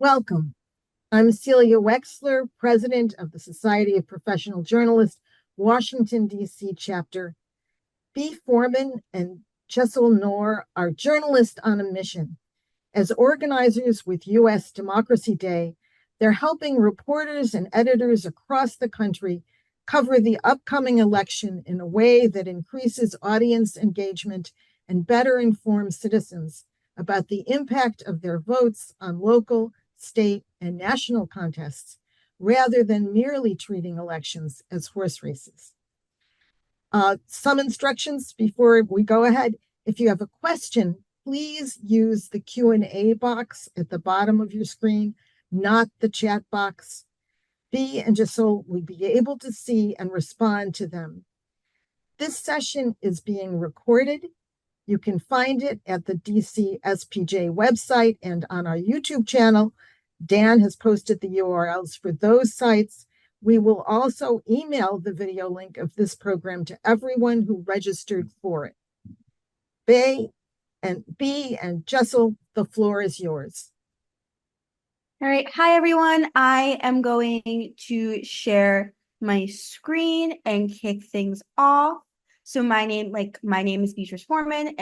Welcome. I'm Celia Wexler, President of the Society of Professional Journalists, Washington, D.C. chapter. Forman and Jaisal Noor are journalists on a mission. As organizers with U.S. Democracy Day, they're helping reporters and editors across the country cover the upcoming election in a way that increases audience engagement and better informs citizens about the impact of their votes on local, state, and national contests, rather than merely treating elections as horse races. Some instructions before we go ahead. If you have a question, please use the Q&A box at the bottom of your screen, not the chat box. And just so we'll be able to see and respond to them. This session is being recorded. You can find it at the DC SPJ website and on our YouTube channel. Dan has posted the URLs for those sites. We will also email the video link of this program to everyone who registered for it. B and Jaisal, the floor is yours. All right. Hi, everyone. I am going to share my screen and kick things off. So my name is Beatrice Forman,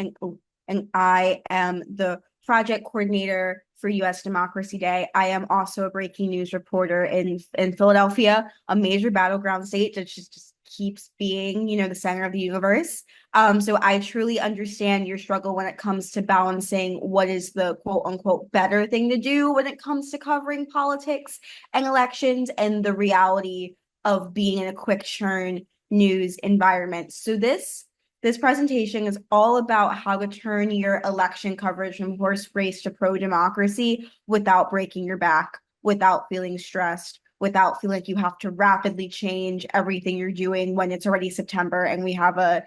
and I am the project coordinator for U.S. Democracy Day. I am also a breaking news reporter in Philadelphia, a major battleground state that just keeps being, the center of the universe. So I truly understand your struggle when it comes to balancing what is the quote unquote better thing to do when it comes to covering politics and elections and the reality of being in a quick churn news environment. So this presentation is all about how to turn your election coverage from horse race to pro-democracy without breaking your back, without feeling stressed, without feeling like you have to rapidly change everything you're doing when it's already September and we have a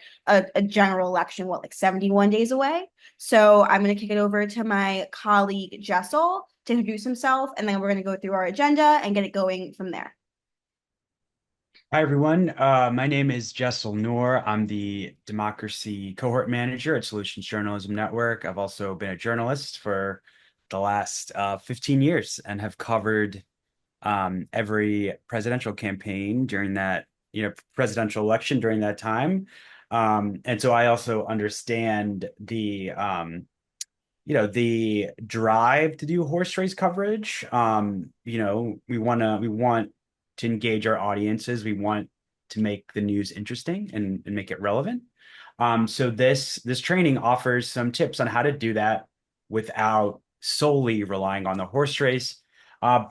general election, 71 days away. So I'm going to kick it over to my colleague, Jaisal, to introduce himself, and then we're going to go through our agenda and get it going from there. Hi, everyone. My name is Jaisal Noor. I'm the Democracy Cohort Manager at Solutions Journalism Network. I've also been a journalist for the last 15 years and have covered every presidential campaign during that, presidential election during that time. And so I also understand the drive to do horse race coverage. We want to engage our audiences. We want to make the news interesting and make it relevant. So this training offers some tips on how to do that without solely relying on the horse race,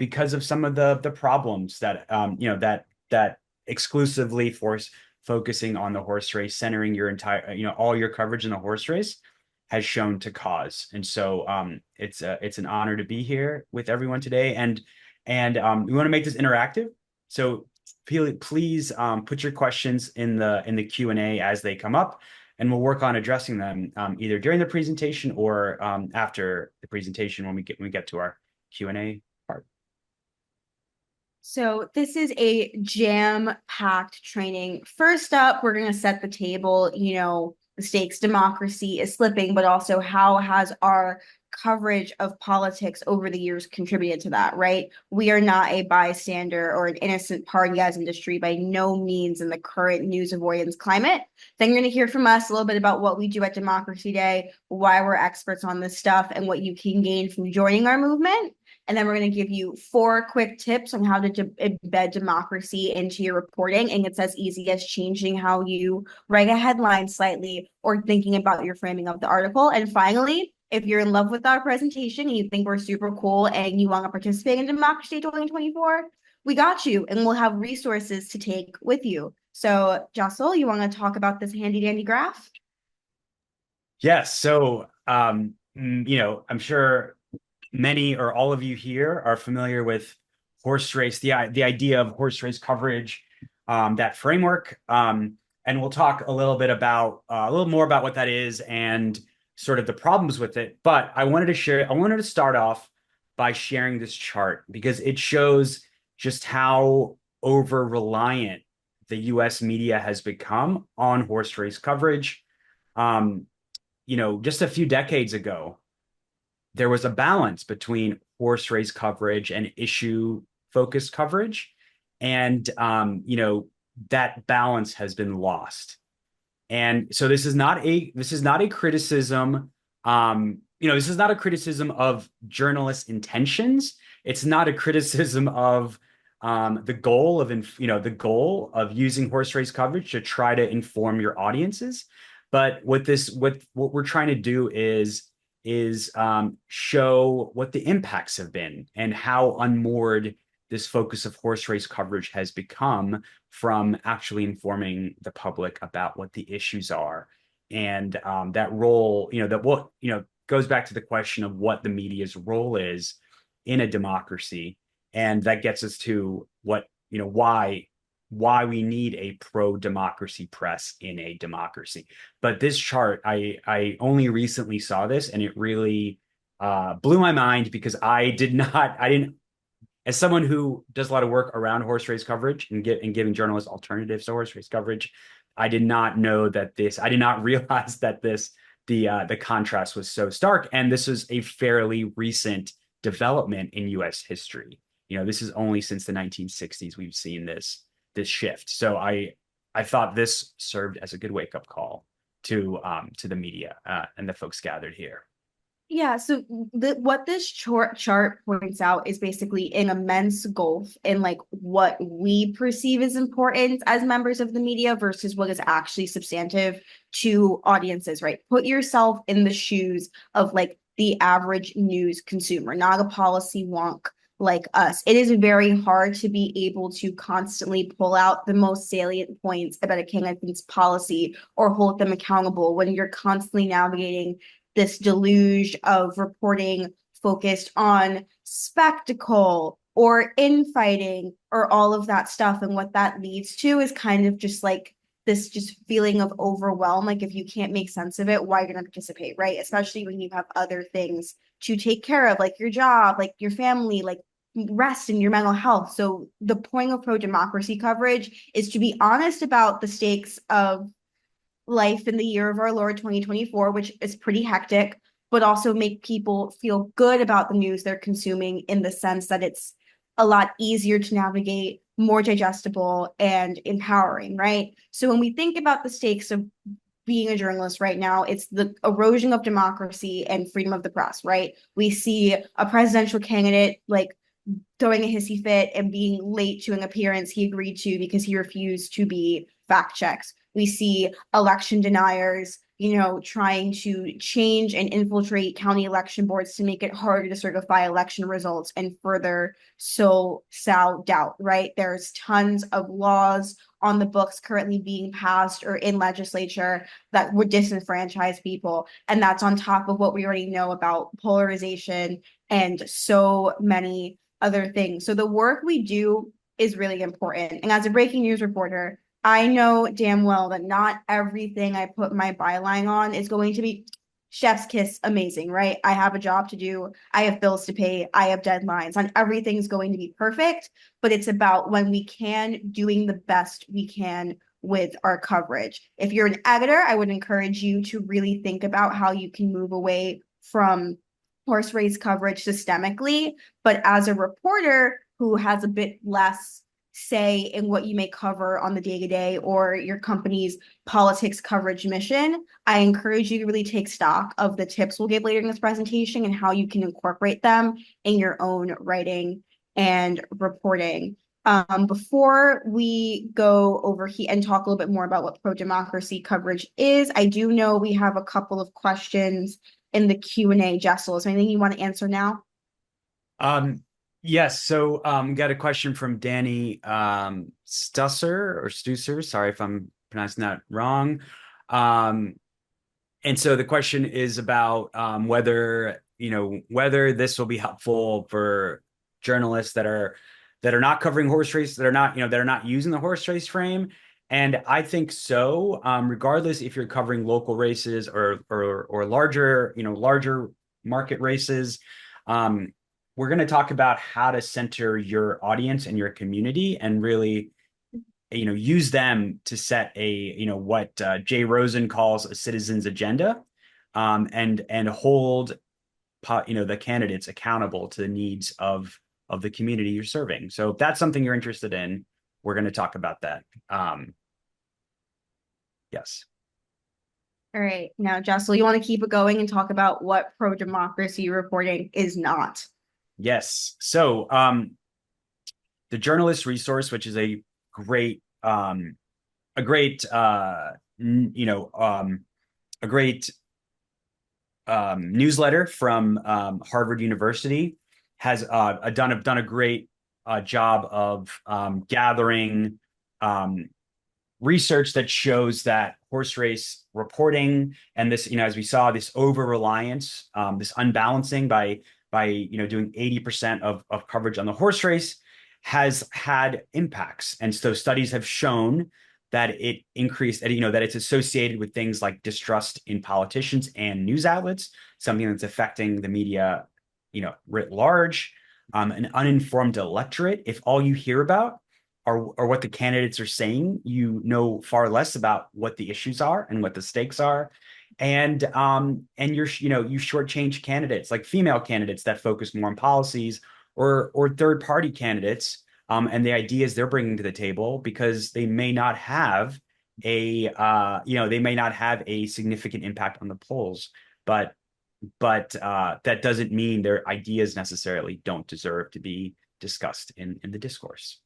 because of some of the problems that that exclusively focusing on the horse race, centering your entire all your coverage in the horse race has shown to cause. And so it's an honor to be here with everyone today, and we want to make this interactive. So please put your questions in the Q&A as they come up, and we'll work on addressing them either during the presentation or after the presentation when we get to our Q&A part. So this is a jam-packed training. First up, we're going to set the table, the stakes, democracy is slipping, but also how has our coverage of politics over the years contributed to that, right? We are not a bystander or an innocent party as industry by no means in the current news avoidance climate. Then you're going to hear from us a little bit about what we do at Democracy Day, why we're experts on this stuff, and what you can gain from joining our movement. And then we're going to give you 4 quick tips on how to embed democracy into your reporting. And it's as easy as changing how you write a headline slightly or thinking about your framing of the article. And finally, if you're in love with our presentation and you think we're super cool and you want to participate in Democracy 2024, we got you, and we'll have resources to take with you. So, Jaisal, you want to talk about this handy dandy graph? Yes. So, I'm sure many or all of you here are familiar with horse race, the idea of horse race coverage, that framework. And we'll talk a little more about what that is and sort of the problems with it. But I wanted to start off by sharing this chart because it shows just how over-reliant the US media has become on horse race coverage. Just a few decades ago, there was a balance between horse race coverage and issue focused coverage. And, that balance has been lost. And so this is not a criticism. This is not a criticism of journalists' intentions. It's not a criticism of the goal of using horse race coverage to try to inform your audiences. But what we're trying to do is show what the impacts have been and how unmoored this focus of horse race coverage has become from actually informing the public about what the issues are. And that role, goes back to the question of what the media's role is in a democracy. And that gets us to why we need a pro-democracy press in a democracy. But this chart, I only recently saw this, and it really blew my mind because I didn't, as someone who does a lot of work around horse race coverage and giving journalists alternatives to horse race coverage, I did not realize that the contrast was so stark. And this is a fairly recent development in US history. This is only since the 1960s we've seen this shift. So I thought this served as a good wake-up call to the media and the folks gathered here. Yeah, so what this chart points out is basically an immense gulf in like what we perceive as important as members of the media versus what is actually substantive to audiences, right? Put yourself in the shoes of like the average news consumer, not a policy wonk like us. It is very hard to be able to constantly pull out the most salient points about a candidate's policy or hold them accountable when you're constantly navigating this deluge of reporting focused on spectacle or infighting or all of that stuff. And what that leads to is kind of just like this just feeling of overwhelm. Like if you can't make sense of it, why are you going to participate, right? Especially when you have other things to take care of, like your job, like your family, like rest and your mental health. So the point of pro-democracy coverage is to be honest about the stakes of life in the year of our Lord 2024, which is pretty hectic, but also make people feel good about the news they're consuming in the sense that it's a lot easier to navigate, more digestible, and empowering, right? So when we think about the stakes of being a journalist right now, it's the erosion of democracy and freedom of the press, right? We see a presidential candidate like throwing a hissy fit and being late to an appearance he agreed to because he refused to be fact checked. We see election deniers, trying to change and infiltrate county election boards to make it harder to certify election results and further sow doubt, right? There's tons of laws on the books currently being passed or in legislature that would disenfranchise people. And that's on top of what we already know about polarization and so many other things. So the work we do is really important. And as a breaking news reporter, I know damn well that not everything I put my byline on is going to be chef's kiss amazing, right? I have a job to do. I have bills to pay. I have deadlines. Not everything's going to be perfect, but it's about when we can doing the best we can with our coverage. If you're an editor, I would encourage you to really think about how you can move away from horse race coverage systemically. But as a reporter who has a bit less say in what you may cover on the day-to-day or your company's politics coverage mission, I encourage you to really take stock of the tips we'll give later in this presentation and how you can incorporate them in your own writing and reporting. Before we go over here and talk a little bit more about what pro-democracy coverage is, I do know we have a couple of questions in the Q&A. Jaisal, is there anything you want to answer now? Yes. So got a question from Danny Stusser. Sorry if I'm pronouncing that wrong. And so the question is about whether this will be helpful for journalists that are not covering horse race, that are not using the horse race frame. And I think so, regardless if you're covering local races or larger market races. We're going to talk about how to center your audience and your community and really, use them to set what Jay Rosen calls a citizen's agenda, and hold the candidates accountable to the needs of the community you're serving. So if that's something you're interested in, we're going to talk about that. Yes. All right. Now, Jaisal, you want to keep it going and talk about what pro-democracy reporting is not? Yes. So the journalist resource, which is a great a great a great newsletter from Harvard University, has done a great job of gathering research that shows that horse race reporting and this, as we saw, this over reliance, this unbalancing by doing 80% of coverage on the horse race has had impacts. And so studies have shown that it increased, that it's associated with things like distrust in politicians and news outlets, something that's affecting the media, writ large, an uninformed electorate. If all you hear about are what the candidates are saying, you know far less about what the issues are and what the stakes are. And you shortchange candidates, like female candidates that focus more on policies, or third party candidates, and the ideas they're bringing to the table, because they may not have a significant impact on the polls, but that doesn't mean their ideas necessarily don't deserve to be discussed in the discourse.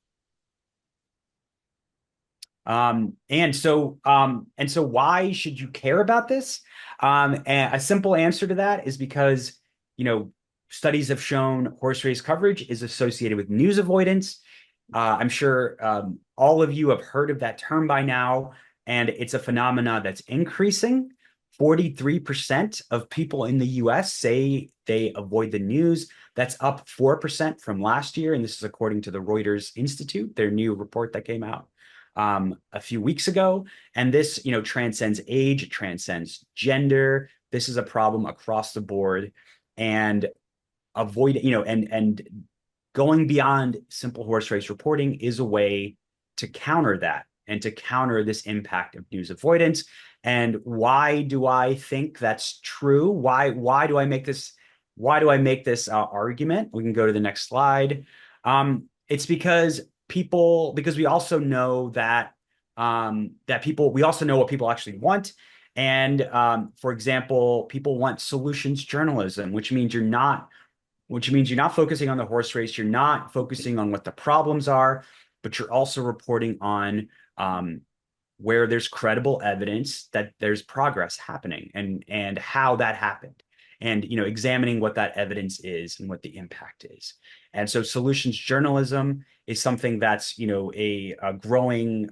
And so why should you care about this? And a simple answer to that is because, studies have shown horse race coverage is associated with news avoidance. I'm sure all of you have heard of that term by now, and it's a phenomena that's increasing. 43% of people in the US say they avoid the news. That's up 4% from last year. And this is according to the Reuters Institute, their new report that came out a few weeks ago. And this, transcends age, it transcends gender. This is a problem across the board. And and going beyond simple horse race reporting is a way to counter that and to counter this impact of news avoidance. And why do I think that's true? Why do I make this argument? We can go to the next slide. It's because we also know that we also know what people actually want. And for example, people want solutions journalism, which means you're not focusing on the horse race. You're not focusing on what the problems are, but you're also reporting on where there's credible evidence that there's progress happening and how that happened, and examining what that evidence is and what the impact is. And so solutions journalism is something that's a growing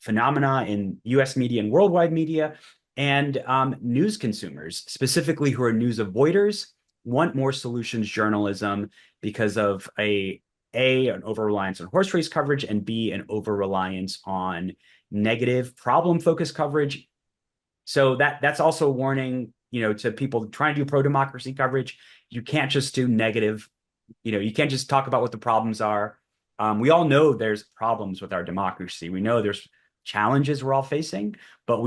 phenomena in US media and worldwide media. And news consumers, specifically who are news avoiders, want more solutions journalism because of an over-reliance on horse race coverage, and B, an over-reliance on negative problem-focused coverage. So that's also a warning, to people trying to do pro-democracy coverage. You can't just do negative, you can't just talk about what the problems are. We all know there's problems with our democracy. We know there's challenges we're all facing, but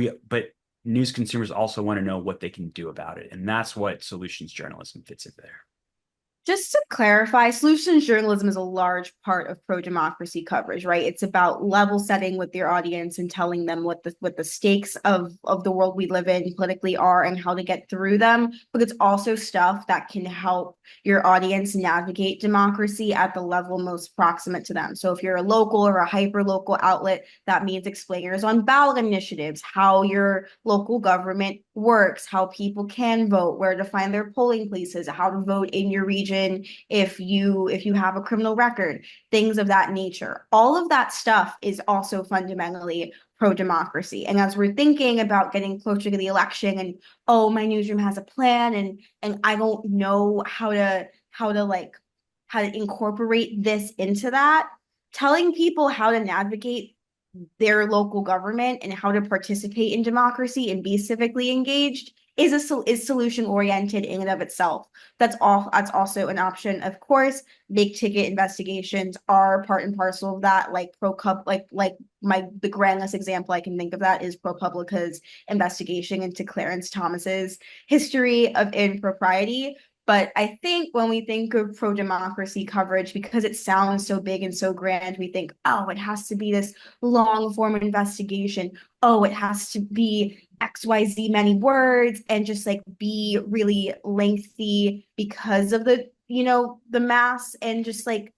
news consumers also want to know what they can do about it. And that's what solutions journalism fits in there. Just to clarify, solutions journalism is a large part of pro-democracy coverage, right? It's about level setting with your audience and telling them what the stakes of the world we live in politically are and how to get through them. But it's also stuff that can help your audience navigate democracy at the level most proximate to them. So if you're a local or a hyper-local outlet, that means explainers on ballot initiatives, how your local government works, how people can vote, where to find their polling places, how to vote in your region if you have a criminal record, things of that nature. All of that stuff is also fundamentally pro-democracy. And as we're thinking about getting closer to the election and, oh, my newsroom has a plan and I don't know how to incorporate this into that, telling people how to navigate their local government and how to participate in democracy and be civically engaged is solution oriented in and of itself. That's also an option. Of course, big ticket investigations are part and parcel of that. Like the grandest example I can think of that is ProPublica's investigation into Clarence Thomas's history of impropriety. But I think when we think of pro-democracy coverage, because it sounds so big and so grand, we think, oh, it has to be this long form investigation. Oh, it has to be XYZ many words and just like be really lengthy because of the mass and just like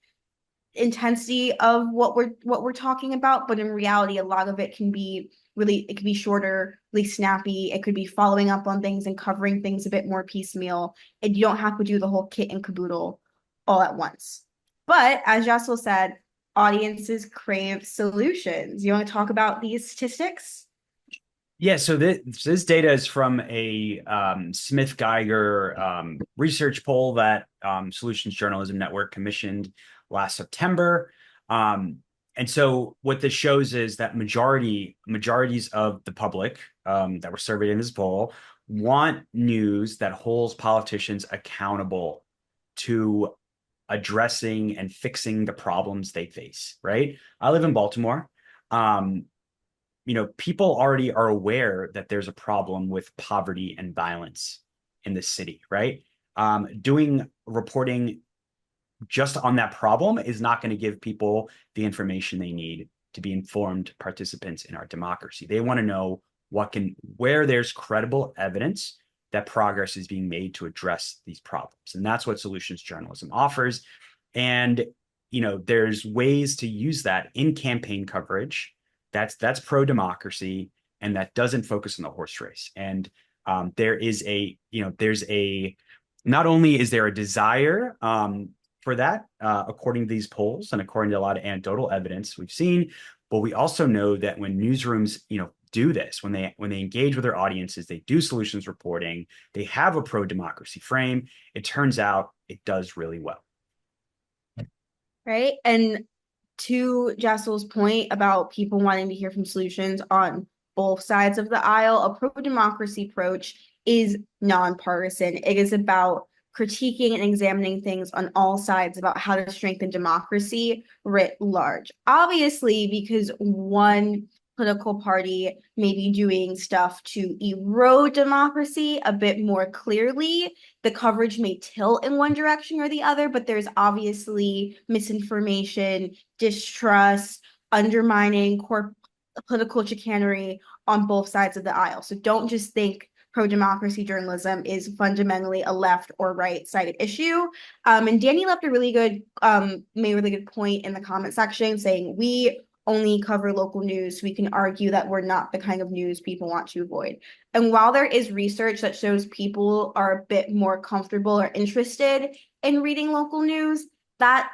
intensity of what we're talking about. But in reality, a lot of it can be it could be shorter, really snappy. It could be following up on things and covering things a bit more piecemeal. And you don't have to do the whole kit and caboodle all at once. But as Jaisal said, audiences crave solutions. You want to talk about these statistics? Yeah, so this data is from a Smith Geiger research poll that Solutions Journalism Network commissioned last September. And so what this shows is that majorities of the public that were surveyed in this poll want news that holds politicians accountable to addressing and fixing the problems they face, right? I live in Baltimore. People already are aware that there's a problem with poverty and violence in the city, right? Doing reporting just on that problem is not going to give people the information they need to be informed participants in our democracy. They want to know where there's credible evidence that progress is being made to address these problems. And that's what solutions journalism offers. And, there's ways to use that in campaign coverage. That's pro-democracy, and that doesn't focus on the horse race. And there's not only is there a desire for that, according to these polls and according to a lot of anecdotal evidence we've seen, but we also know that when newsrooms, do this, when they engage with their audiences, they do solutions reporting, they have a pro-democracy frame, it turns out it does really well. Right. And to Jaisal's point about people wanting to hear from solutions on both sides of the aisle, a pro-democracy approach is nonpartisan. It is about critiquing and examining things on all sides about how to strengthen democracy writ large. Obviously, because one political party may be doing stuff to erode democracy a bit more clearly, the coverage may tilt in one direction or the other, but there's obviously misinformation, distrust, undermining, political chicanery on both sides of the aisle. So don't just think pro-democracy journalism is fundamentally a left or right-sided issue. And Danny left made a really good point in the comment section saying we only cover local news, so we can argue that we're not the kind of news people want to avoid. And while there is research that shows people are a bit more comfortable or interested in reading local news, that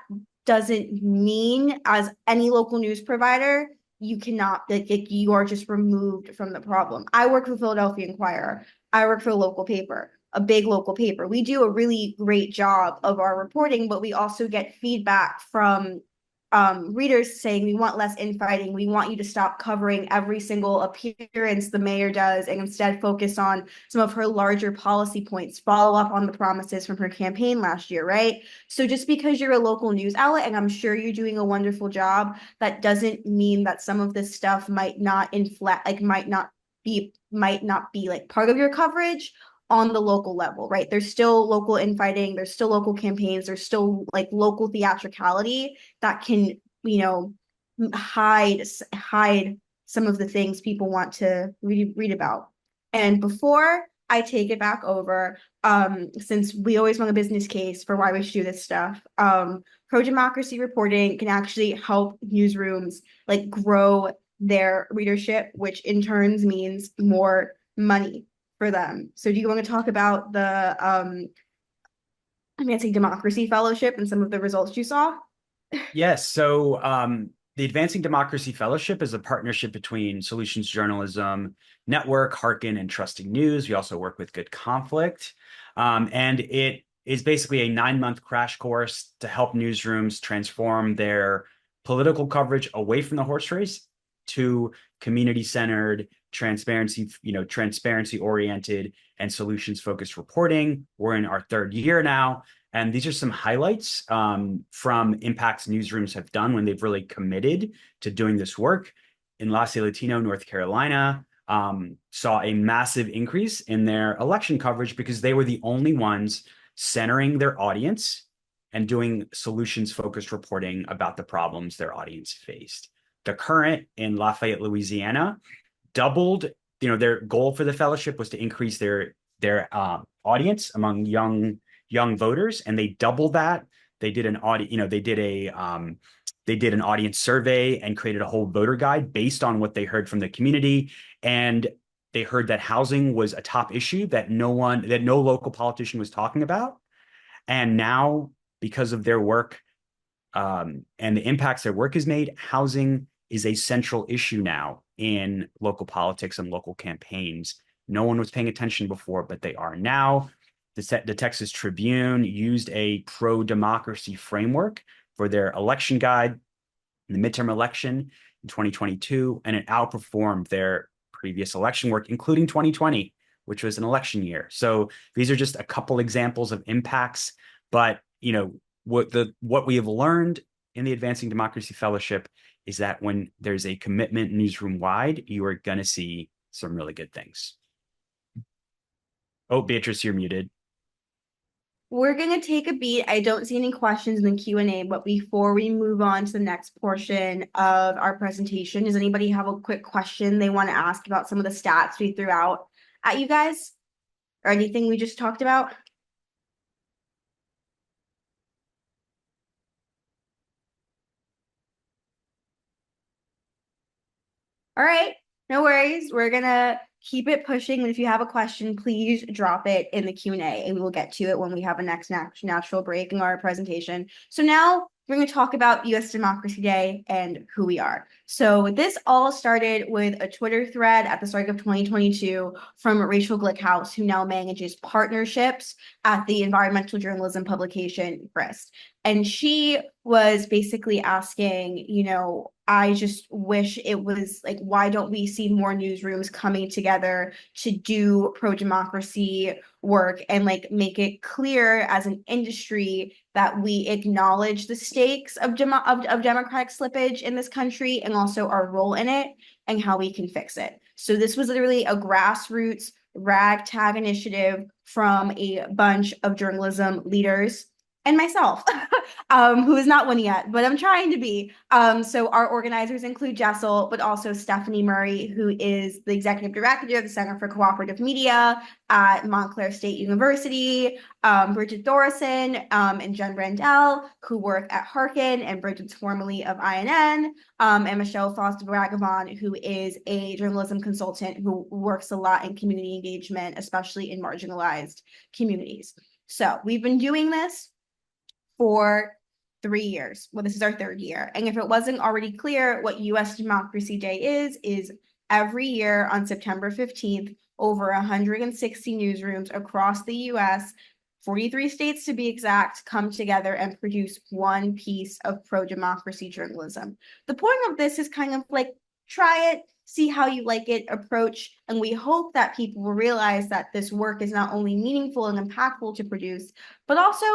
doesn't mean as any local news provider, you cannot, you are just removed from the problem. I work for Philadelphia Inquirer. I work for a local paper, a big local paper. We do a really great job of our reporting, but we also get feedback from readers saying we want less infighting. We want you to stop covering every single appearance the mayor does and instead focus on some of her larger policy points, follow up on the promises from her campaign last year, right? So just because you're a local news outlet, and I'm sure you're doing a wonderful job, that doesn't mean that some of this stuff might not be like part of your coverage on the local level, right? There's still local infighting, there's still local campaigns, there's still like local theatricality that can, hide some of the things people want to read about. And before I take it back over, since we always want a business case for why we should do this stuff, pro-democracy reporting can actually help newsrooms like grow their readership, which in turns means more money for them. So do you want to talk about the Advancing Democracy Fellowship and some of the results you saw? Yes. So the Advancing Democracy Fellowship is a partnership between Solutions Journalism Network, Harkin, and Trusting News. We also work with Good Conflict. And it is basically a 9-month crash course to help newsrooms transform their political coverage away from the horse race to community-centered, transparency oriented and solutions focused reporting. We're in our 3rd year now. And these are some highlights from impacts newsrooms have done when they've really committed to doing this work. In Los Latino, North Carolina, saw a massive increase in their election coverage because they were the only ones centering their audience and doing solutions-focused reporting about the problems their audience faced. The Current in Lafayette, Louisiana, doubled, their goal for the fellowship was to increase their audience among young voters, and they doubled that. They did an they did an audience survey and created a whole voter guide based on what they heard from the community. And they heard that housing was a top issue that no local politician was talking about. And now, because of their work and the impacts their work has made, housing is a central issue now in local politics and local campaigns. No one was paying attention before, but they are now. The Texas Tribune used a pro-democracy framework for their election guide in the midterm election in 2022, and it outperformed their previous election work, including 2020, which was an election year. So these are just a couple examples of impacts, but what we have learned in the Advancing Democracy Fellowship is that when there's a commitment newsroom wide, you are going to see some really good things. Oh, Beatrice, you're muted. We're going to take a beat. I don't see any questions in the Q&A, but before we move on to the next portion of our presentation, does anybody have a quick question they want to ask about some of the stats we threw out at you guys or anything we just talked about? All right, no worries. We're going to keep it pushing. And if you have a question, please drop it in the Q&A and we'll get to it when we have a next natural break in our presentation. So now we're going to talk about U.S. Democracy Day and who we are. So this all started with a Twitter thread at the start of 2022 from Rachel Glickhouse, who now manages partnerships at the environmental journalism publication Grist. And she was basically asking, I just wish it was like, why don't we see more newsrooms coming together to do pro-democracy work and make it clear as an industry that we acknowledge the stakes of democratic slippage in this country and also our role in it and how we can fix it. So this was literally a grassroots ragtag initiative from a bunch of journalism leaders and myself, who is not one yet, but I'm trying to be. So our organizers include Jaisal, but also Stephanie Murray, who is the executive director of the Center for Cooperative Media at Montclair State University, Bridget Thorson and Jen Brandel, who work at Harkin, and Bridget's formerly of INN, and Michelle Foster-Bragavon, who is a journalism consultant who works a lot in community engagement, especially in marginalized communities. So we've been doing this for 3 years. Well, this is our 3rd year. And if it wasn't already clear, what U.S. Democracy Day is every year on September 15th, over 160 newsrooms across the U.S., 43 states to be exact, come together and produce one piece of pro-democracy journalism. The point of this is kind of like, try it, see how you like it approach. And we hope that people will realize that this work is not only meaningful and impactful to produce, but also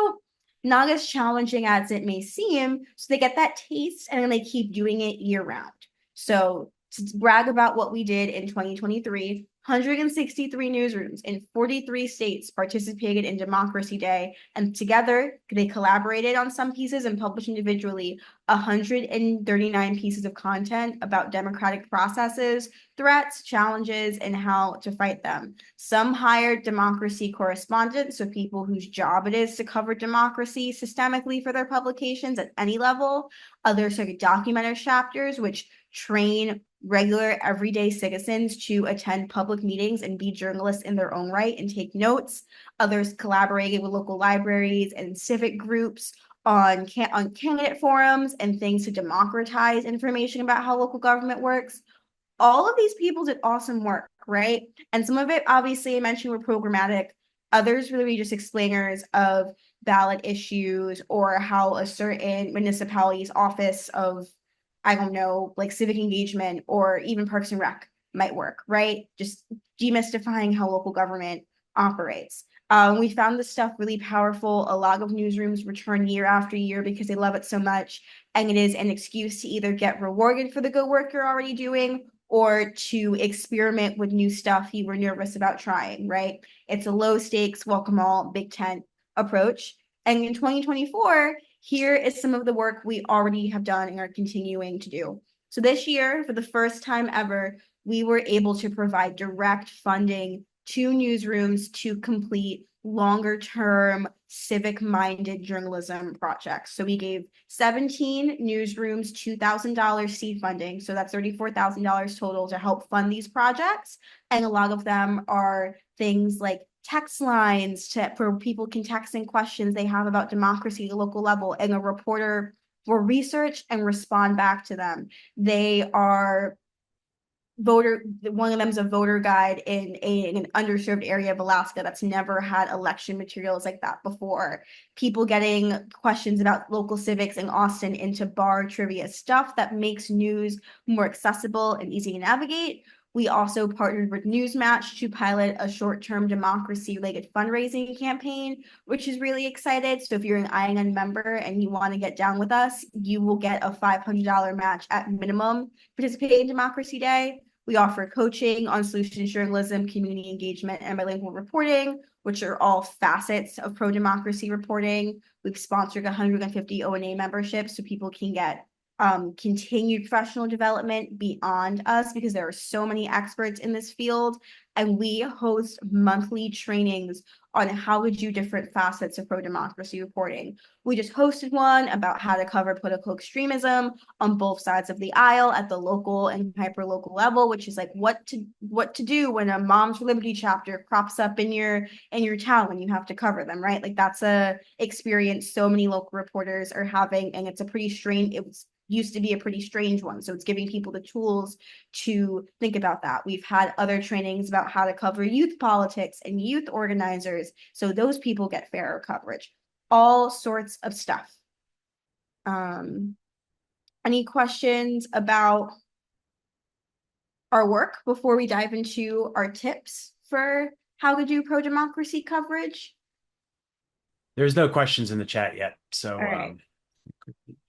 not as challenging as it may seem, so they get that taste and then they keep doing it year round. So to brag about what we did in 2023, 163 newsrooms in 43 states participated in Democracy Day, and together they collaborated on some pieces and published individually 139 pieces of content about democratic processes, threats, challenges, and how to fight them. Some hired democracy correspondents, so people whose job it is to cover democracy systemically for their publications at any level. Others took documentary chapters, which train regular everyday citizens to attend public meetings and be journalists in their own right and take notes. Others collaborated with local libraries and civic groups on candidate forums and things to democratize information about how local government works. All of these people did awesome work, right? And some of it, obviously, I mentioned were programmatic. Others really just explainers of ballot issues or how a certain municipality's office of, I don't know, like civic engagement or even Parks and Rec might work, right? Just demystifying how local government operates. We found this stuff really powerful. A lot of newsrooms return year after year because they love it so much. And it is an excuse to either get rewarded for the good work you're already doing or to experiment with new stuff you were nervous about trying, right? It's a low stakes, welcome all, big tent approach. And in 2024, here is some of the work we already have done and are continuing to do. So this year, for the first time ever, we were able to provide direct funding to newsrooms to complete longer-term civic-minded journalism projects. So we gave 17 newsrooms $2,000 seed funding. So that's $34,000 total to help fund these projects. And a lot of them are things like text lines where people can text in questions they have about democracy at the local level, and a reporter will research and respond back to them. They are one of them is a voter guide in an underserved area of Alaska that's never had election materials like that before. People getting questions about local civics in Austin into bar trivia, stuff that makes news more accessible and easy to navigate. We also partnered with Newsmatch to pilot a short-term democracy-related fundraising campaign, which is really excited. So if you're an INN member and you want to get down with us, you will get a $500 match at minimum participating in Democracy Day. We offer coaching on solutions journalism, community engagement, and bilingual reporting, which are all facets of pro-democracy reporting. We've sponsored 150 ONA memberships so people can get continued professional development beyond us, because there are so many experts in this field. And we host monthly trainings on how to do different facets of pro-democracy reporting. We just hosted one about how to cover political extremism on both sides of the aisle at the local and hyper-local level, which is like what to do when a Moms for Liberty chapter crops up in your town when you have to cover them, right? Like that's a experience so many local reporters are having, and it's a pretty strange, used to be a pretty strange one. So it's giving people the tools to think about that. We've had other trainings about how to cover youth politics and youth organizers, so those people get fairer coverage. All sorts of stuff. Any questions about our work before we dive into our tips for how to do pro-democracy coverage? There's no questions in the chat yet, so all right.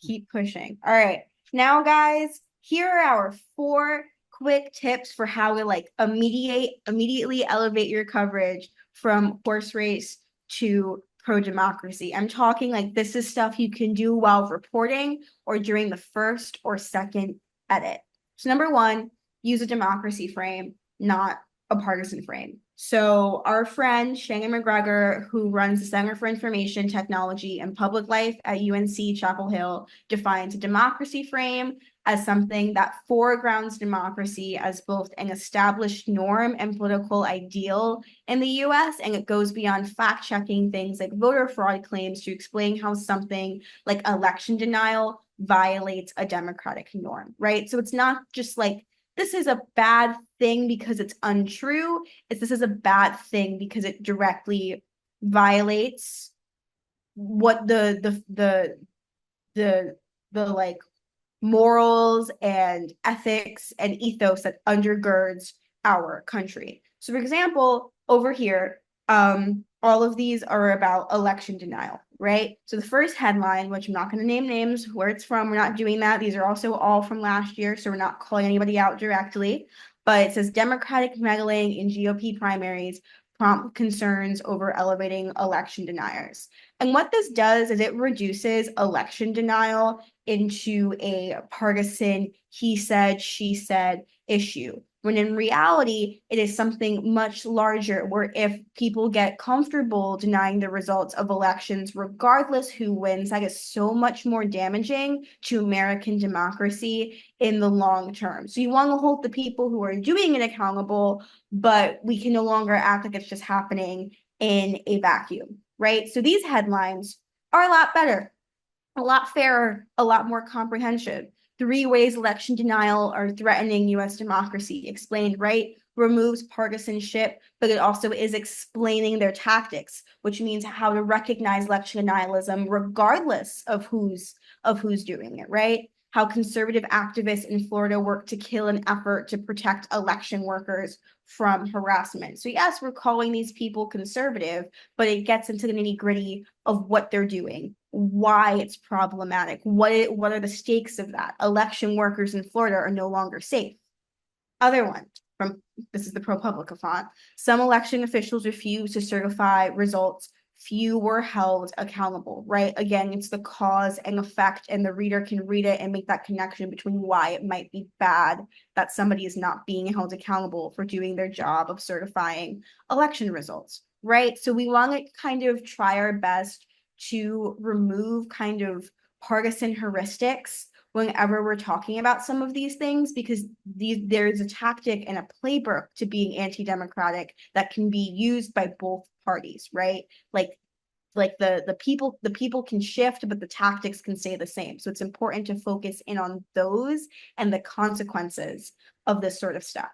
Keep pushing. All right, now guys, here are our 4 quick tips for how to like immediately elevate your coverage from horse race to pro-democracy. I'm talking like this is stuff you can do while reporting or during the first or second edit. So number 1, use a democracy frame, not a partisan frame. So our friend Shannon McGregor, who runs the Center for Information Technology and Public Life at UNC Chapel Hill, defines a democracy frame as something that foregrounds democracy as both an established norm and political ideal in the US, and it goes beyond fact-checking things like voter fraud claims to explain how something like election denial violates a democratic norm, right? So it's not just like, this is a bad thing because it's untrue. This is a bad thing because it directly violates what the like morals and ethics and ethos that undergirds our country. So for example, over here, all of these are about election denial, right? So the first headline, which I'm not going to name names, where it's from, we're not doing that. These are also all from last year, so we're not calling anybody out directly. But it says Democratic meddling in GOP primaries prompt concerns over elevating election deniers. And what this does is it reduces election denial into a partisan he said, she said issue, when in reality, it is something much larger, where if people get comfortable denying the results of elections, regardless who wins, that is so much more damaging to American democracy in the long term. So you want to hold the people who are doing it accountable, but we can no longer act like it's just happening in a vacuum, right? So these headlines are a lot better, a lot fairer, a lot more comprehensive. 3 ways election denial are threatening US democracy, explained, right? Removes partisanship, but it also is explaining their tactics, which means how to recognize election denialism regardless of who's doing it, right? How conservative activists in Florida work to kill an effort to protect election workers from harassment. So yes, we're calling these people conservative, but it gets into the nitty-gritty of what they're doing, why it's problematic, what are the stakes of that. Election workers in Florida are no longer safe. Other one, this is the ProPublica font. Some election officials refuse to certify results few were held accountable, right? Again, it's the cause and effect, and the reader can read it and make that connection between why it might be bad that somebody is not being held accountable for doing their job of certifying election results, right? So we want to kind of try our best to remove kind of partisan heuristics whenever we're talking about some of these things, because there's a tactic and a playbook to being anti-democratic that can be used by both parties, right? Like the people can shift, but the tactics can stay the same. So it's important to focus in on those and the consequences of this sort of stuff.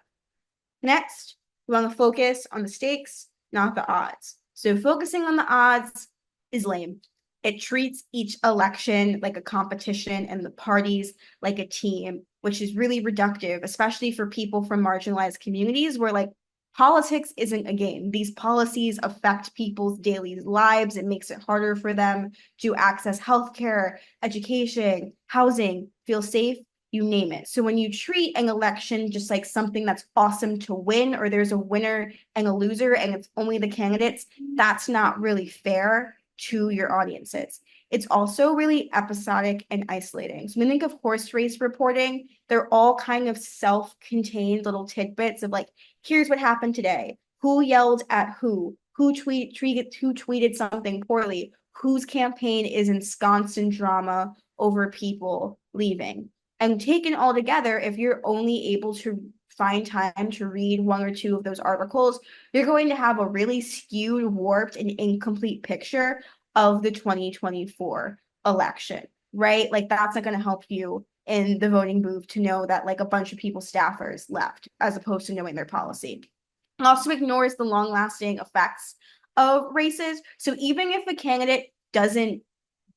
Next, we want to focus on the stakes, not the odds. So focusing on the odds is lame. It treats each election like a competition and the parties like a team, which is really reductive, especially for people from marginalized communities where like politics isn't a game. These policies affect people's daily lives. It makes it harder for them to access healthcare, education, housing, feel safe, you name it. So when you treat an election just like something that's awesome to win, or there's a winner and a loser and it's only the candidates, that's not really fair to your audiences. It's also really episodic and isolating. So when you think of horse race reporting, they're all kind of self-contained little tidbits of like, here's what happened today, who yelled at who tweeted something poorly, whose campaign is ensconced in drama over people leaving. And taken all together, if you're only able to find time to read one or two of those articles, you're going to have a really skewed, warped, and incomplete picture of the 2024 election, right? Like that's not going to help you in the voting booth to know that like a bunch of people, staffers left, as opposed to knowing their policy. It also ignores the long-lasting effects of races. So even if a candidate doesn't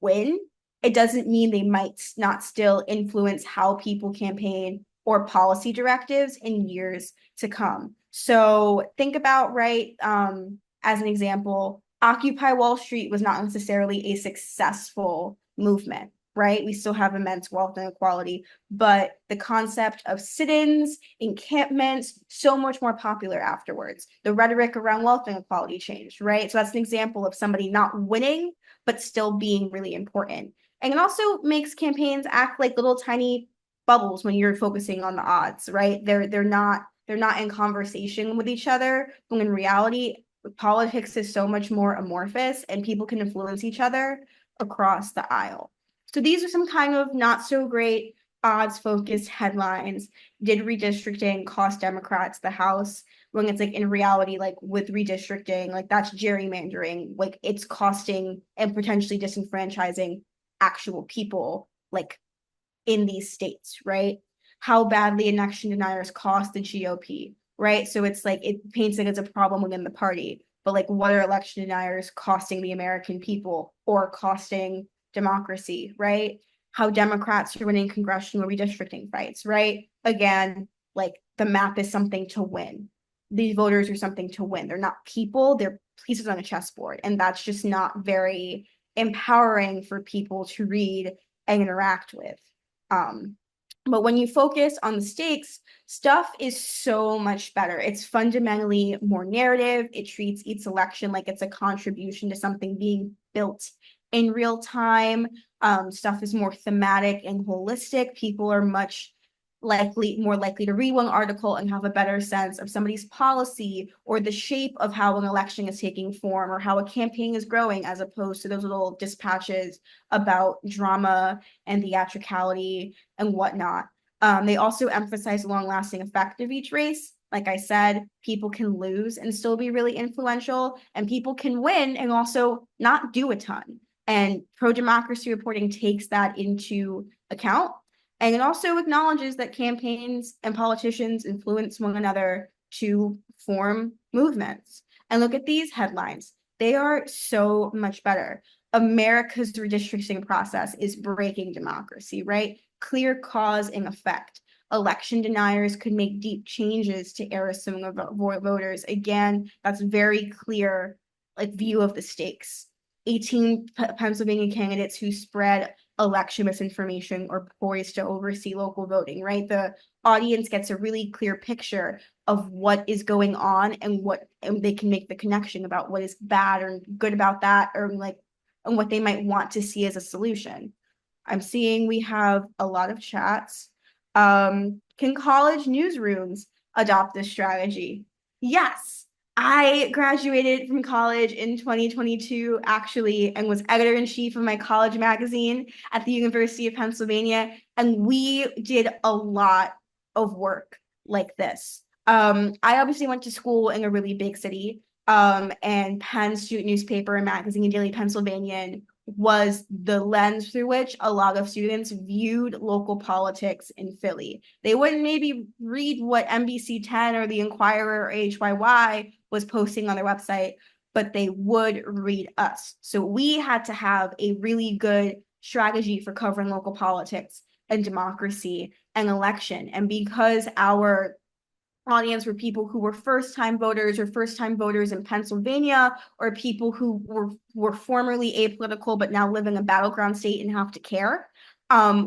win, it doesn't mean they might not still influence how people campaign or policy directives in years to come. So think about, right, as an example, Occupy Wall Street was not necessarily a successful movement, right? We still have immense wealth inequality, but the concept of sit-ins, encampments, so much more popular afterwards. The rhetoric around wealth inequality changed, right? So that's an example of somebody not winning, but still being really important. And it also makes campaigns act like little tiny bubbles when you're focusing on the odds, right? They're not in conversation with each other, when in reality, politics is so much more amorphous and people can influence each other across the aisle. So these are some kind of not so great odds focused headlines. Did redistricting cost Democrats the House? When it's like in reality, like with redistricting, like that's gerrymandering, like it's costing and potentially disenfranchising actual people like in these states, right? How badly election deniers cost the GOP, right? So it's like it paints it as a problem within the party, but like what are election deniers costing the American people or costing democracy, right? How Democrats are winning congressional redistricting fights, right? Again, like the map is something to win. These voters are something to win. They're not people, they're pieces on a chessboard. And that's just not very empowering for people to read and interact with. But when you focus on the stakes, stuff is so much better. It's fundamentally more narrative. It treats each election like it's a contribution to something being built in real time. Stuff is more thematic and holistic. People are more likely to read one article and have a better sense of somebody's policy or the shape of how an election is taking form or how a campaign is growing, as opposed to those little dispatches about drama and theatricality and whatnot. They also emphasize the long-lasting effect of each race. Like I said, people can lose and still be really influential, and people can win and also not do a ton. And pro-democracy reporting takes that into account. And it also acknowledges that campaigns and politicians influence one another to form movements. And look at these headlines. They are so much better. America's redistricting process is breaking democracy, right? Clear cause and effect. Election deniers could make deep changes to Arizona voters. Again, that's very clear, like view of the stakes. 18 Pennsylvania candidates who spread election misinformation or poised to oversee local voting, right? The audience gets a really clear picture of what is going on and they can make the connection about what is bad or good about that, or like, and what they might want to see as a solution. I'm seeing we have a lot of chats. Can college newsrooms adopt this strategy? Yes. I graduated from college in 2022, actually, and was editor-in-chief of my college magazine at the University of Pennsylvania. And we did a lot of work like this. I obviously went to school in a really big city, and Penn Student Newspaper and Magazine Daily Pennsylvanian was the lens through which a lot of students viewed local politics in Philly. They wouldn't maybe read what NBC 10 or the Inquirer or HYY was posting on their website, but they would read us. So we had to have a really good strategy for covering local politics and democracy and election. And because our audience were people who were first-time voters or first-time voters in Pennsylvania, or people who were formerly apolitical but now live in a battleground state and have to care.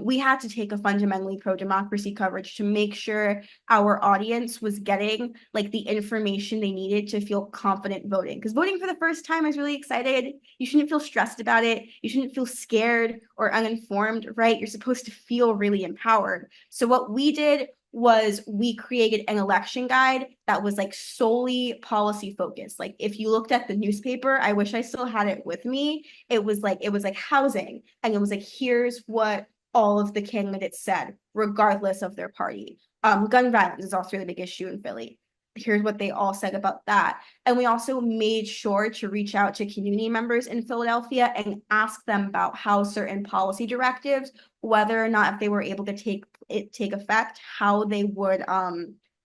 We had to take a fundamentally pro-democracy coverage to make sure our audience was getting like the information they needed to feel confident voting. Because voting for the first time is really excited. You shouldn't feel stressed about it. You shouldn't feel scared or uninformed, right? You're supposed to feel really empowered. So what we did was we created an election guide that was like solely policy focused. Like if you looked at the newspaper, I wish I still had it with me. It was like housing, and it was like, here's what all of the candidates said, regardless of their party. Gun violence is also a big issue in Philly. Here's what they all said about that. And we also made sure to reach out to community members in Philadelphia and ask them about how certain policy directives, whether or not if they were able to take effect, how they would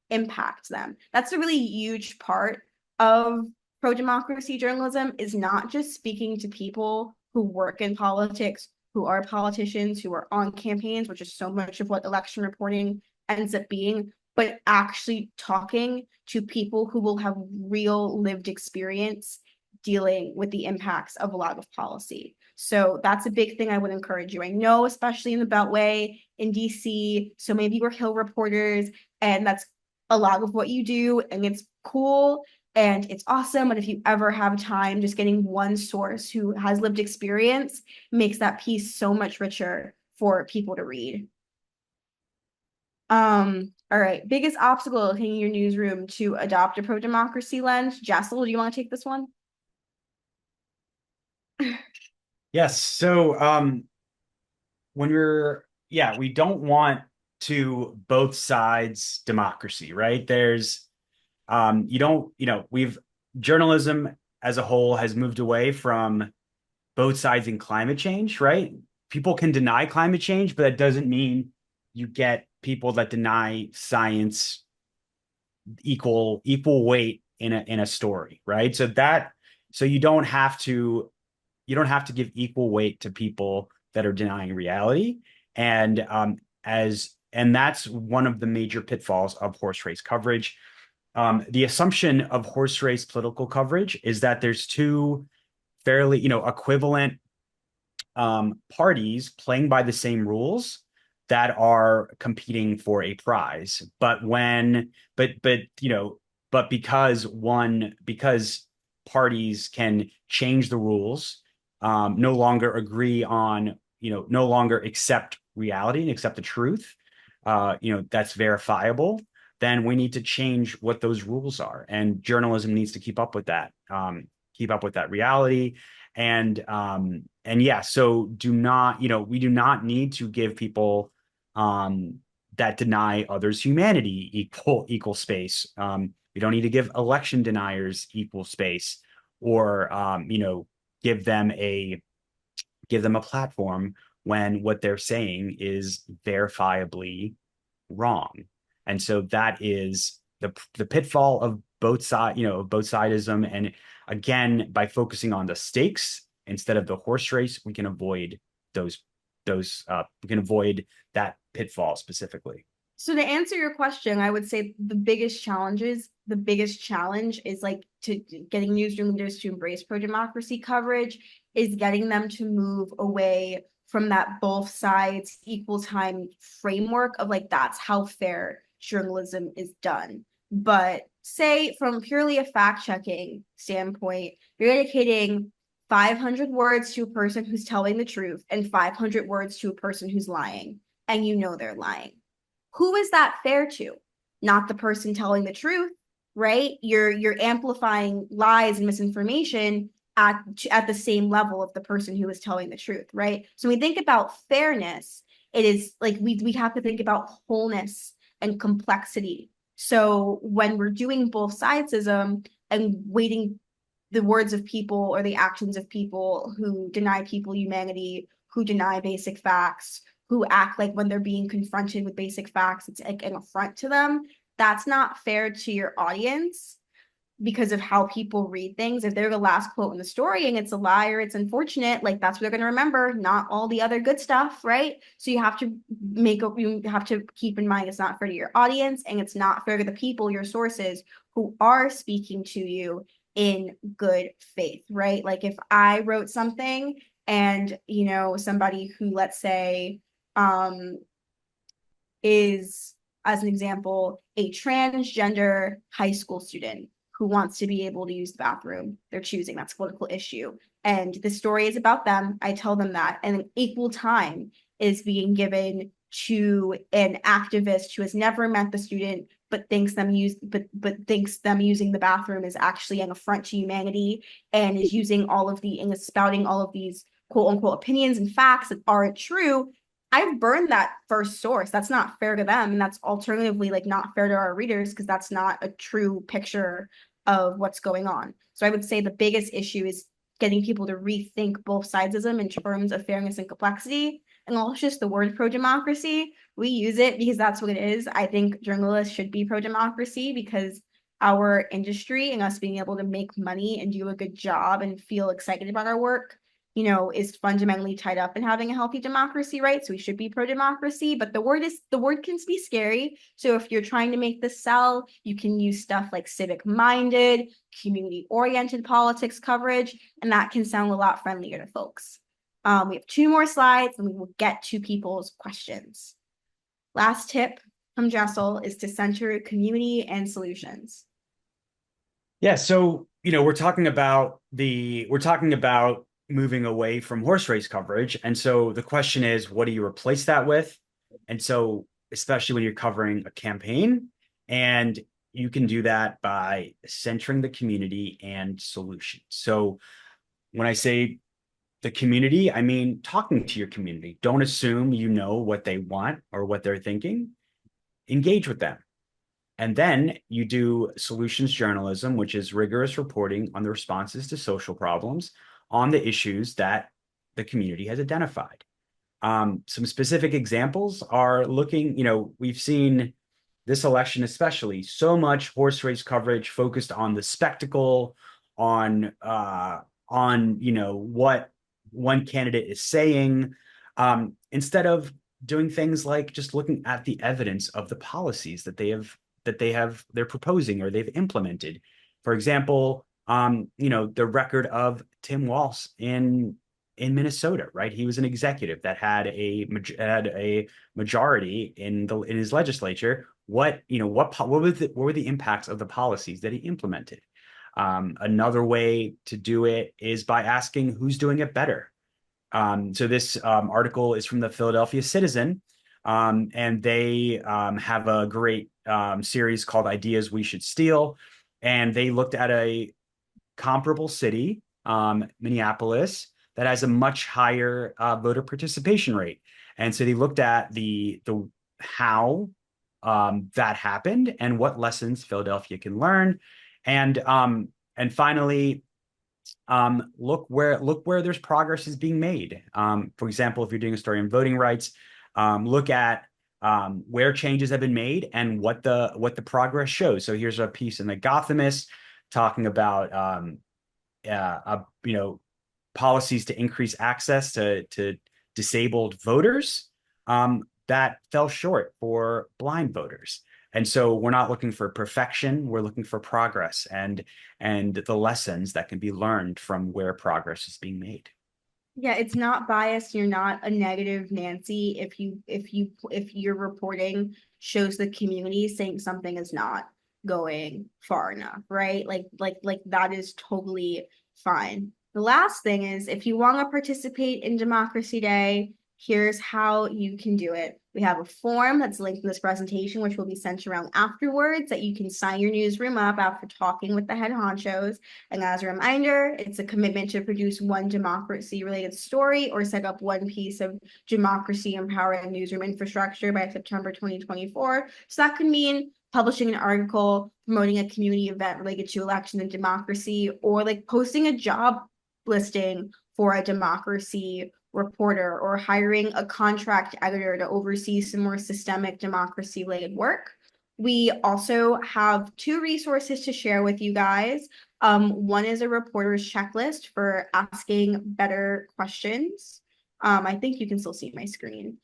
impact them. That's a really huge part of pro-democracy journalism, is not just speaking to people who work in politics, who are politicians, who are on campaigns, which is so much of what election reporting ends up being, but actually talking to people who will have real lived experience dealing with the impacts of a lot of policy. So that's a big thing I would encourage you. I know, especially in the Beltway in DC, so maybe we're Hill reporters, and that's a lot of what you do, and it's cool and it's awesome. But if you ever have time, just getting one source who has lived experience makes that piece so much richer for people to read. All right. Biggest obstacle in your newsroom to adopt a pro-democracy lens. Jaisal, do you want to take this one? Yes. So when we don't want to both sides democracy, right? There's journalism as a whole has moved away from both sides in climate change, right? People can deny climate change, but that doesn't mean you get people that deny science equal weight in a story, right? So you don't have to give equal weight to people that are denying reality. And that's one of the major pitfalls of horse race coverage. The assumption of horse race political coverage is that there's two fairly, equivalent parties playing by the same rules that are competing for a prize. But because parties can change the rules, no longer agree on, no longer accept reality and accept the truth, that's verifiable, then we need to change what those rules are. And journalism needs to keep up with that reality. And yeah, so we do not need to give people that deny others humanity equal space. We don't need to give election deniers equal space, or give them a platform when what they're saying is verifiably wrong. And so that is the pitfall of both sidism. And again, by focusing on the stakes instead of the horse race, we can avoid that pitfall specifically. So to answer your question, I would say the biggest challenge is like to getting newsroom leaders to embrace pro-democracy coverage is getting them to move away from that both sides equal time framework of like that's how fair journalism is done. But say from purely a fact checking standpoint, you're dedicating 500 words to a person who's telling the truth and 500 words to a person who's lying, and you know they're lying. Who is that fair to? Not the person telling the truth, right? You're amplifying lies and misinformation at the same level of the person who is telling the truth, right? So when we think about fairness, it is like we have to think about wholeness and complexity. So when we're doing both sidesism and weighting the words of people or the actions of people who deny people humanity, who deny basic facts, who act like when they're being confronted with basic facts, it's like an affront to them. That's not fair to your audience because of how people read things. If they're the last quote in the story and it's a lie or it's unfortunate, like that's what they're going to remember, not all the other good stuff, right? So you have to keep in mind it's not fair to your audience and it's not fair to the people, your sources who are speaking to you in good faith, right? Like if I wrote something and, somebody who, let's say, is, as an example, a transgender high school student who wants to be able to use the bathroom they're choosing. That's a political issue. And the story is about them. I tell them that. And equal time is being given to an activist who has never met the student but thinks them using the bathroom is actually an affront to humanity and is using and spouting all of these quote unquote opinions and facts that aren't true. I've burned that first source. That's not fair to them. And that's alternatively like not fair to our readers because that's not a true picture of what's going on. So I would say the biggest issue is getting people to rethink both sidesism in terms of fairness and complexity. And also just the word pro-democracy. We use it because that's what it is. I think journalists should be pro-democracy because our industry and us being able to make money and do a good job and feel excited about our work is fundamentally tied up in having a healthy democracy, right? So we should be pro-democracy, but the word can be scary. So if you're trying to make this sell, you can use stuff like civic-minded, community-oriented politics coverage, and that can sound a lot friendlier to folks. We have 2 more slides and we will get to people's questions. Last tip from Jaisal is to center community and solutions. Yeah, so we're talking about moving away from horse race coverage. And so the question is, what do you replace that with? And so, especially when you're covering a campaign, and you can do that by centering the community and solutions. So when I say the community, I mean talking to your community. Don't assume you know what they want or what they're thinking. Engage with them. And then you do solutions journalism, which is rigorous reporting on the responses to social problems on the issues that the community has identified. Some specific examples are we've seen this election, especially so much horse race coverage focused on the spectacle, on what one candidate is saying, instead of doing things like just looking at the evidence of the policies that they're proposing or they've implemented. For example, the record of Tim Walz in Minnesota, right? He was an executive that had a majority in his legislature. What were the impacts of the policies that he implemented? Another way to do it is by asking who's doing it better. So this article is from the Philadelphia Citizen, and they have a great series called Ideas We Should Steal. And they looked at a comparable city, Minneapolis, that has a much higher voter participation rate. And so they looked at the how that happened and what lessons Philadelphia can learn. And finally, look where there's progress is being made. For example, if you're doing a story on voting rights, look at where changes have been made and what the progress shows. So here's a piece in the Gothamist talking about policies to increase access to disabled voters that fell short for blind voters. And so we're not looking for perfection, we're looking for progress and the lessons that can be learned from where progress is being made. Yeah, it's not biased. You're not a negative Nancy if your reporting shows the community saying something is not going far enough, right? Like that is totally fine. The last thing is if you want to participate in Democracy Day, here's how you can do it. We have a form that's linked in this presentation, which will be sent around afterwards that you can sign your newsroom up after talking with the head honchos. And as a reminder, it's a commitment to produce one democracy-related story or set up one piece of democracy-empowering newsroom infrastructure by September 2024. So that could mean publishing an article, promoting a community event related to election and democracy, or like posting a job listing for a democracy reporter or hiring a contract editor to oversee some more systemic democracy-related work. We also have two resources to share with you guys. One is a reporter's checklist for asking better questions. I think you can still see my screen.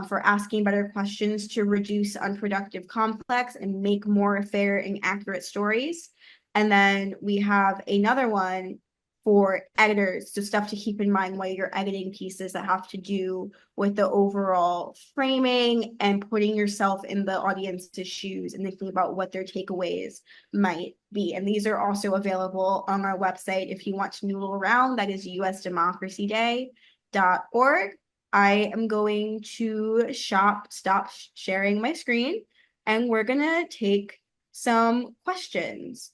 For asking better questions to reduce unproductive complex and make more fair and accurate stories. And then we have another one for editors, so stuff to keep in mind while you're editing pieces that have to do with the overall framing and putting yourself in the audience's shoes and thinking about what their takeaways might be. And these are also available on our website if you want to noodle around. That is usdemocracyday.org. I am going to stop sharing my screen, and we're gonna take some questions.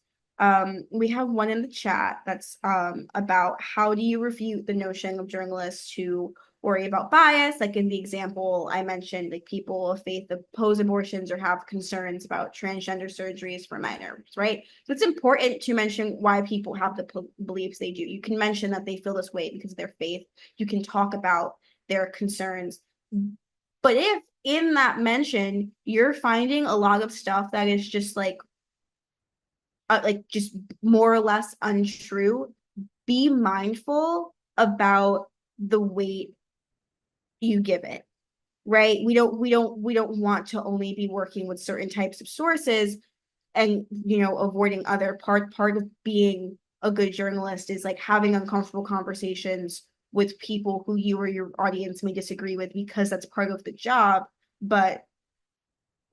We have one in the chat that's about how do you refute the notion of journalists who worry about bias, like in the example I mentioned, like people of faith oppose abortions or have concerns about transgender surgeries for minors, right? So it's important to mention why people have the beliefs they do. You can mention that they feel this way because of their faith. You can talk about their concerns. But if in that mention, you're finding a lot of stuff that is just like just more or less untrue, be mindful about the weight you give it, right? We don't want to only be working with certain types of sources and avoiding other part of being a good journalist is like having uncomfortable conversations with people who you or your audience may disagree with because that's part of the job. But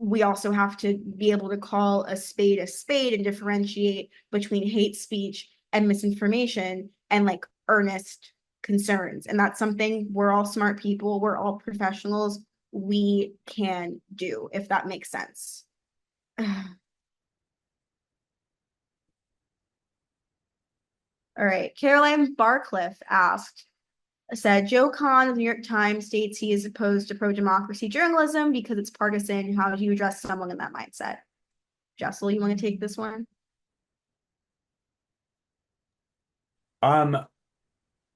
we also have to be able to call a spade and differentiate between hate speech and misinformation and like earnest concerns. And that's something we're all smart people, we're all professionals, we can do, if that makes sense. All right, Caroline Barcliff said, Joe Kahn of the New York Times states he is opposed to pro-democracy journalism because it's partisan. How do you address someone in that mindset? Jaisal, you want to take this one?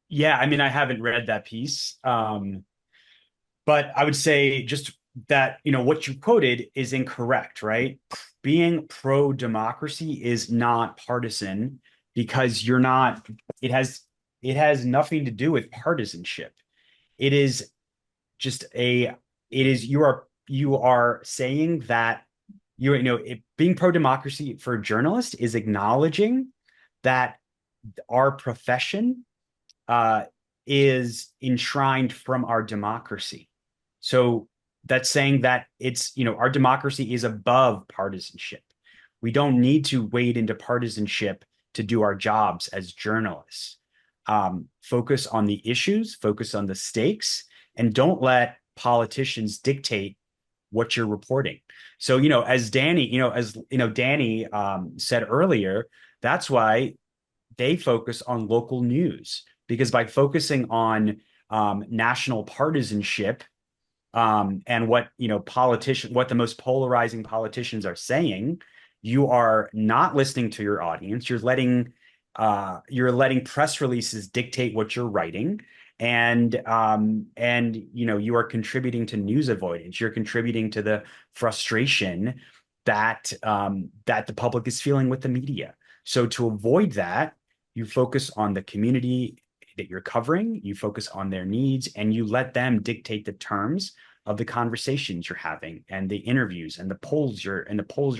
Yeah, I mean, I haven't read that piece. But I would say just that, what you quoted is incorrect, right? Being pro-democracy is not partisan because you're not, it has nothing to do with partisanship. It is just you are saying that being pro-democracy for a journalist is acknowledging that our profession uh, is enshrined from our democracy. So that's saying that our democracy is above partisanship. We don't need to wade into partisanship to do our jobs as journalists. Focus on the issues, focus on the stakes, and don't let politicians dictate what you're reporting. So, as Danny said earlier, that's why they focus on local news, because by focusing on national partisanship and what the most polarizing politicians are saying, you are not listening to your audience. You're letting press releases dictate what you're writing, and you are contributing to news avoidance. You're contributing to the frustration that the public is feeling with the media. So to avoid that, you focus on the community that you're covering, you focus on their needs, and you let them dictate the terms of the conversations you're having and the interviews and the polls you're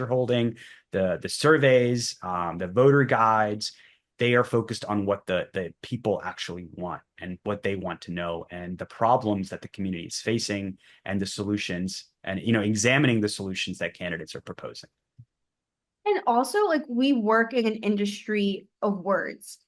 holding, the surveys, the voter guides. they are focused on what the people actually want and what they want to know and the problems that the community is facing and the solutions and, examining the solutions that candidates are proposing. And also, like, we work in an industry of words.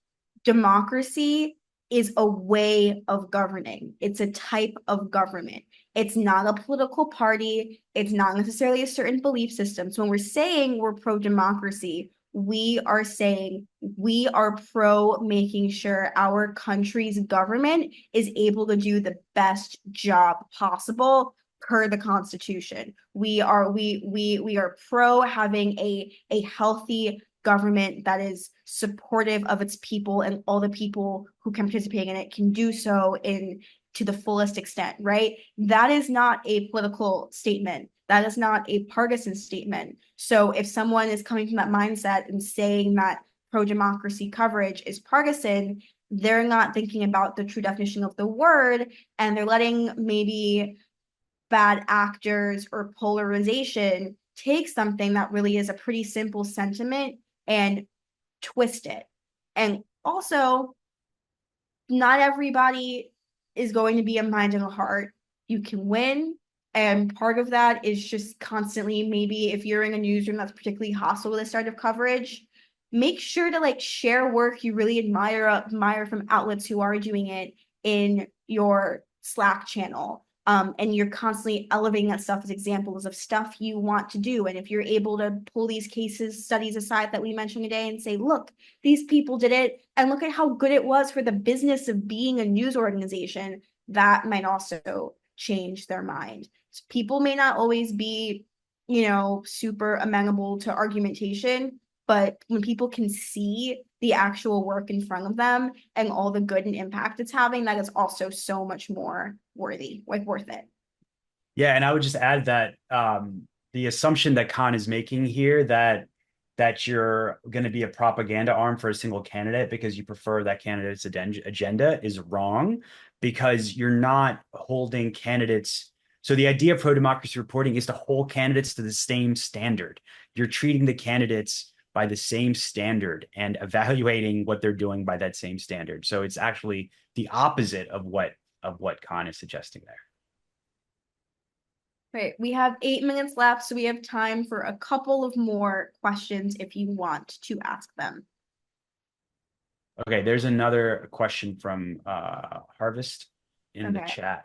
Democracy is a way of governing. It's a type of government. It's not a political party. It's not necessarily a certain belief system. So when we're saying we're pro-democracy, we are saying we are pro making sure our country's government is able to do the best job possible per the Constitution. We are pro having a healthy government that is supportive of its people, and all the people who can participate in it can do so in to the fullest extent, right? That is not a political statement. That is not a partisan statement. So if someone is coming from that mindset and saying that pro-democracy coverage is partisan, they're not thinking about the true definition of the word, and they're letting maybe bad actors or polarization take something that really is a pretty simple sentiment and twist it. And also, not everybody is going to be a mind and a heart. You can win. And part of that is just constantly, maybe if you're in a newsroom that's particularly hostile to this sort of coverage, make sure to like share work you really admire from outlets who are doing it in your Slack channel. And you're constantly elevating that stuff as examples of stuff you want to do. And if you're able to pull these cases studies aside that we mentioned today and say, look, these people did it, and look at how good it was for the business of being a news organization, that might also change their mind. So people may not always be, super amenable to argumentation, but when people can see the actual work in front of them and all the good and impact it's having, that is also so much more worth it. Yeah, and I would just add that the assumption that Khan is making here that you're going to be a propaganda arm for a single candidate because you prefer that candidate's agenda is wrong, because you're not holding candidates. So the idea of pro-democracy reporting is to hold candidates to the same standard. You're treating the candidates by the same standard and evaluating what they're doing by that same standard. So it's actually the opposite of what Khan is suggesting there. Right, we have 8 minutes left, so we have time for a couple of more questions if you want to ask them. Okay, there's another question from Harvest in the chat.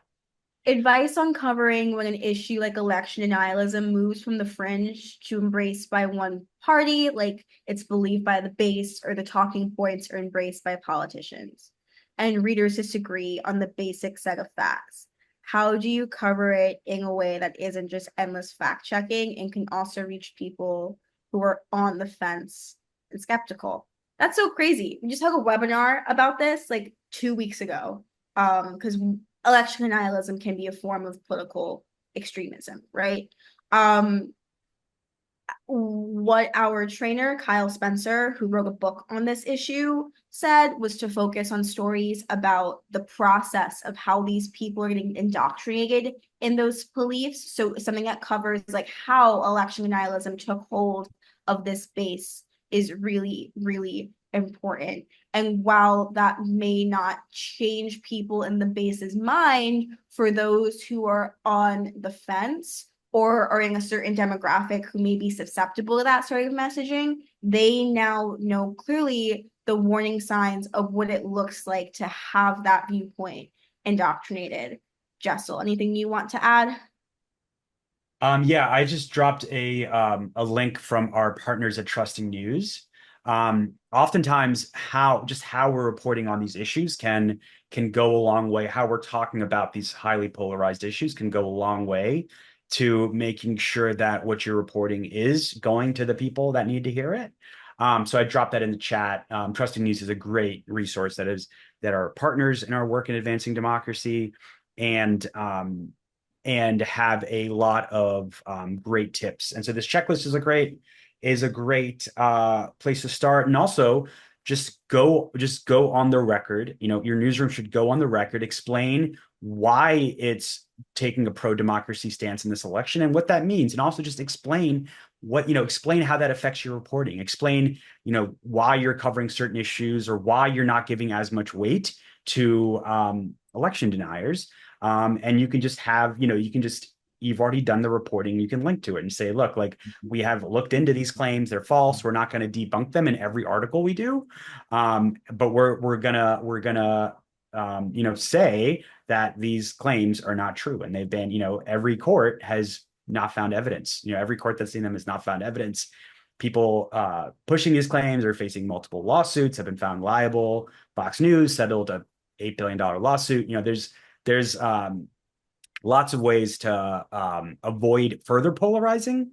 Advice on covering when an issue like election denialism moves from the fringe to embraced by one party, like it's believed by the base, or the talking points are embraced by politicians, and readers disagree on the basic set of facts. How do you cover it in a way that isn't just endless fact checking and can also reach people who are on the fence and skeptical? That's so crazy. We just had a webinar about this like 2 weeks ago. Because election denialism can be a form of political extremism, right? What our trainer, Kyle Spencer, who wrote a book on this issue, said was to focus on stories about the process of how these people are getting indoctrinated in those beliefs. So something that covers like how election denialism took hold of this base is really, really important. And while that may not change people in the base's mind, for those who are on the fence or are in a certain demographic who may be susceptible to that sort of messaging, they now know clearly the warning signs of what it looks like to have that viewpoint indoctrinated. Jaisal, anything you want to add? Yeah, I just dropped a link from our partners at Trusting News. Oftentimes how we're reporting on these issues can go a long way. How we're talking about these highly polarized issues can go a long way to making sure that what you're reporting is going to the people that need to hear it. So I dropped that in the chat. Trusting News is a great resource that are partners in our work in advancing democracy, and have a lot of great tips. And so this checklist is a great place to start. And also just go on the record. Your newsroom should go on the record, explain why it's taking a pro-democracy stance in this election and what that means, and also just explain explain how that affects your reporting, explain why you're covering certain issues or why you're not giving as much weight to election deniers. And you can just have, you've already done the reporting, you can link to it and say, look, like, we have looked into these claims, they're false, we're not going to debunk them in every article we do, but we're gonna say that these claims are not true, and they've been, every court has not found evidence. Every court that's seen them has not found evidence. People pushing these claims are facing multiple lawsuits, have been found liable. Fox News settled a $8 billion lawsuit. There's lots of ways to avoid further polarizing.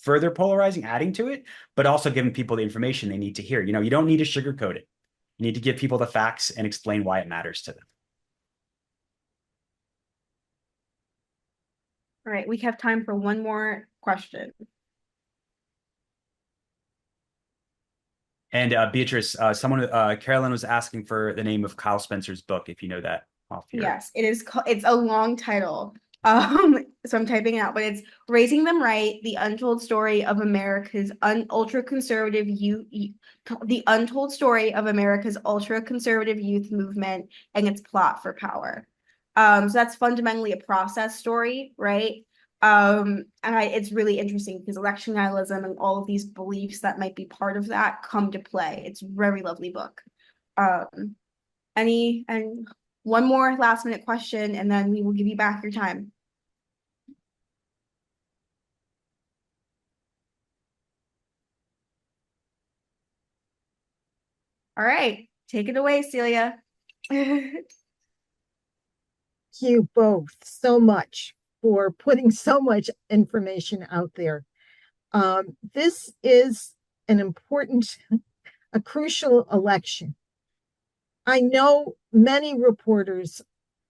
Further polarizing, adding to it, but also giving people the information they need to hear. You don't need to sugarcoat it. You need to give people the facts and explain why it matters to them. All right, we have time for one more question. And Beatrice, Carolyn was asking for the name of Kyle Spencer's book, if you know that off here. Yes, it is. It's a long title. So I'm typing it out, but it's Raising Them Right: The Untold Story of America's Ultra-Conservative Youth, the Untold Story of America's Ultra-Conservative Youth Movement and Its Plot for Power. So that's fundamentally a process story, right? It's really interesting because election nihilism and all of these beliefs that might be part of that come to play. It's a very lovely book. And one more last minute question, and then we will give you back your time. All right, take it away, Celia. Thank you both so much for putting so much information out there. This is an important, a crucial election. I know many reporters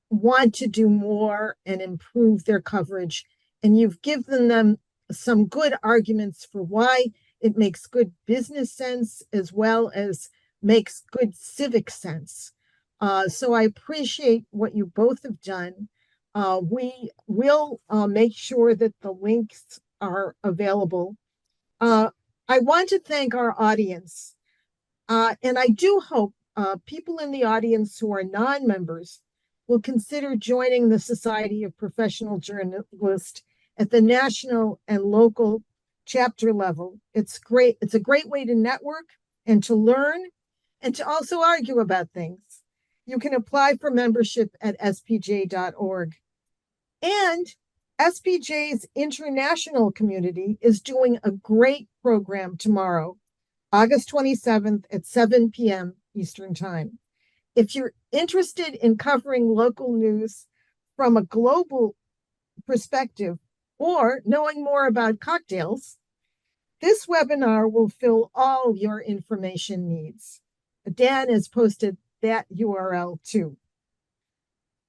want to do more and improve their coverage, and you've given them some good arguments for why it makes good business sense as well as makes good civic sense. So I appreciate what you both have done. We will make sure that the links are available. I want to thank our audience, and I do hope people in the audience who are non-members will consider joining the Society of Professional Journalists at the national and local chapter level. It's great. It's a great way to network and to learn and to also argue about things. You can apply for membership at spj.org. And SPJ's international community is doing a great program tomorrow, August 27th at 7 p.m. Eastern Time. If you're interested in covering local news from a global perspective or knowing more about cocktails, this webinar will fill all your information needs. Dan has posted that URL too.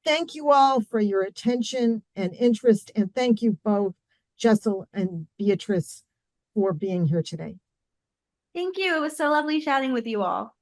Thank you all for your attention and interest, and thank you both, Jaisal and Beatrice, for being here today. Thank you. It was so lovely chatting with you all.